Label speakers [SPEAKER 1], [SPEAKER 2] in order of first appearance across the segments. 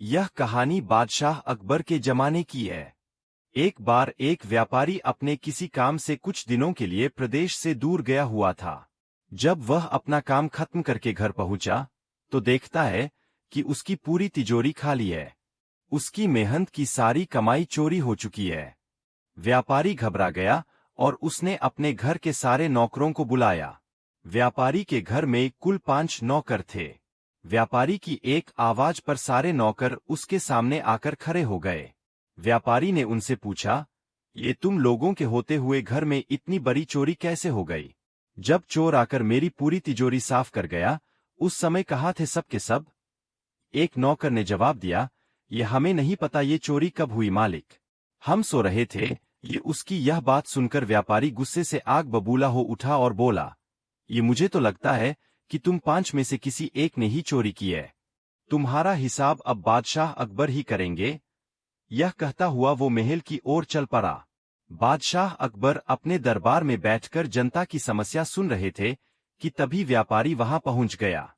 [SPEAKER 1] यह कहानी बादशाह अकबर के जमाने की है। एक बार एक व्यापारी अपने किसी काम से कुछ दिनों के लिए प्रदेश से दूर गया हुआ था। जब वह अपना काम खत्म करके घर पहुंचा, तो देखता है कि उसकी पूरी तिजोरी खाली है। उसकी मेहनत की सारी कमाई चोरी हो चुकी है। व्यापारी घबरा गया और उसने अपने घर के सारे नौकरों को बुलाया। व्यापारी के घर में कुल 5 नौकर थे। व्यापारी की एक आवाज पर सारे नौकर उसके सामने आकर खड़े हो गए। व्यापारी ने उनसे पूछा, ये तुम लोगों के होते हुए घर में इतनी बड़ी चोरी कैसे हो गई? जब चोर आकर मेरी पूरी तिजोरी साफ कर गया, उस समय कहाँ थे सब के सब? एक नौकर ने जवाब दिया, ये हमें नहीं पता ये चोरी कब हुई मालिक। हम सो रहे थे। ये उसकी यह बात सुनकर व्यापारी गुस्से से आग बबूला हो उठा और बोला, ये मुझे तो लगता है कि तुम 5 में से किसी एक ने ही चोरी की है। तुम्हारा हिसाब अब बादशाह अकबर ही करेंगे। यह कहता हुआ वो महल की ओर चल पड़ा। बादशाह अकबर अपने दरबार में बैठकर जनता की समस्या सुन रहे थे कि तभी व्यापारी वहां पहुंच गया।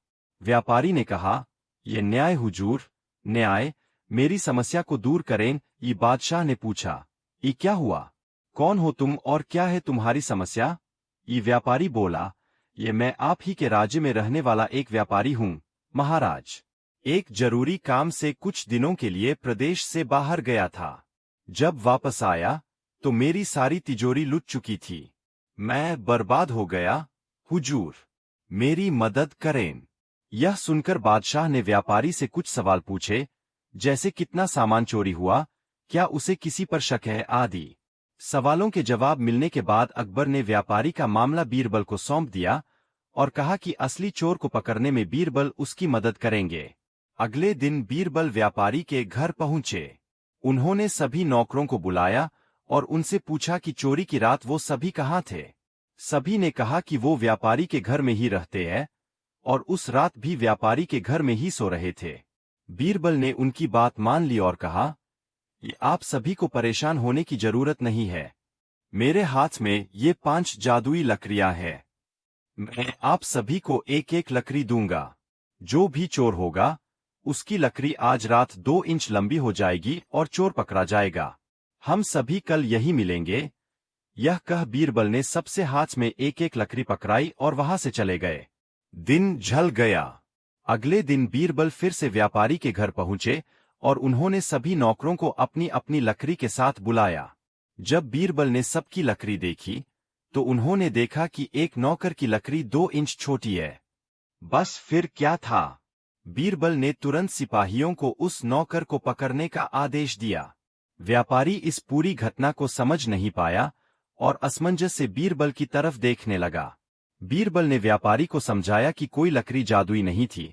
[SPEAKER 1] व्यापारी ने कहा, ये न्याय हुजूर, न्याय, मेरी समस्या को दूर करें। ये बादशाह ने पूछा, ये क्या हुआ? कौन हो तुम और क्या है तुम्हारी समस्या? ये व्यापारी बोला, ये मैं आप ही के राज्य में रहने वाला एक व्यापारी हूँ महाराज। एक जरूरी काम से कुछ दिनों के लिए प्रदेश से बाहर गया था। जब वापस आया तो मेरी सारी तिजोरी लुट चुकी थी। मैं बर्बाद हो गया। हुजूर, मेरी मदद करें। यह सुनकर बादशाह ने व्यापारी से कुछ सवाल पूछे, जैसे कितना सामान चोरी हुआ, क्या उसे किसी पर शक है आदि। सवालों के जवाब मिलने के बाद अकबर ने व्यापारी का मामला बीरबल को सौंप दिया और कहा कि असली चोर को पकड़ने में बीरबल उसकी मदद करेंगे। अगले दिन बीरबल व्यापारी के घर पहुंचे। उन्होंने सभी नौकरों को बुलाया और उनसे पूछा कि चोरी की रात वो सभी कहाँ थे। सभी ने कहा कि वो व्यापारी के घर में ही रहते हैं और उस रात भी व्यापारी के घर में ही सो रहे थे। बीरबल ने उनकी बात मान ली और कहा, ये आप सभी को परेशान होने की जरूरत नहीं है। मेरे हाथ में ये 5 जादुई लकड़ियां हैं। मैं आप सभी को एक एक लकड़ी दूंगा। जो भी चोर होगा, उसकी लकड़ी आज रात 2 इंच लंबी हो जाएगी और चोर पकड़ा जाएगा। हम सभी कल यही मिलेंगे। यह कह बीरबल ने सबसे हाथ में एक एक लकड़ी पकड़ाई और वहां से चले गए। दिन ढल गया। अगले दिन बीरबल फिर से व्यापारी के घर पहुंचे और उन्होंने सभी नौकरों को अपनी अपनी लकड़ी के साथ बुलाया। जब बीरबल ने सबकी लकड़ी देखी, तो उन्होंने देखा कि एक नौकर की लकड़ी 2 इंच छोटी है। बस फिर क्या था? बीरबल ने तुरंत सिपाहियों को उस नौकर को पकड़ने का आदेश दिया। व्यापारी इस पूरी घटना को समझ नहीं पाया और असमंजस से बीरबल की तरफ देखने लगा। बीरबल ने व्यापारी को समझाया कि कोई लकड़ी जादुई नहीं थी,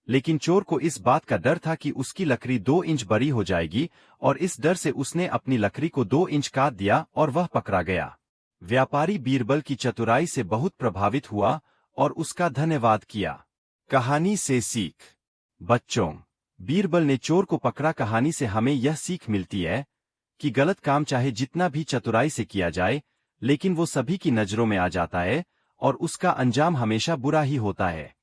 [SPEAKER 1] लेकिन चोर को इस बात का डर था कि उसकी लकड़ी 2 इंच बड़ी हो जाएगी और इस डर से उसने अपनी लकड़ी को 2 इंच काट दिया और वह पकड़ा गया। व्यापारी बीरबल की चतुराई से बहुत प्रभावित हुआ और उसका धन्यवाद किया। कहानी से सीख। बच्चों, बीरबल ने चोर को पकड़ा कहानी से हमें यह सीख मिलती है कि गलत काम चाहे जितना भी चतुराई से किया जाए, लेकिन वो सभी की नजरों में आ जाता है और उसका अंजाम हमेशा बुरा ही होता है।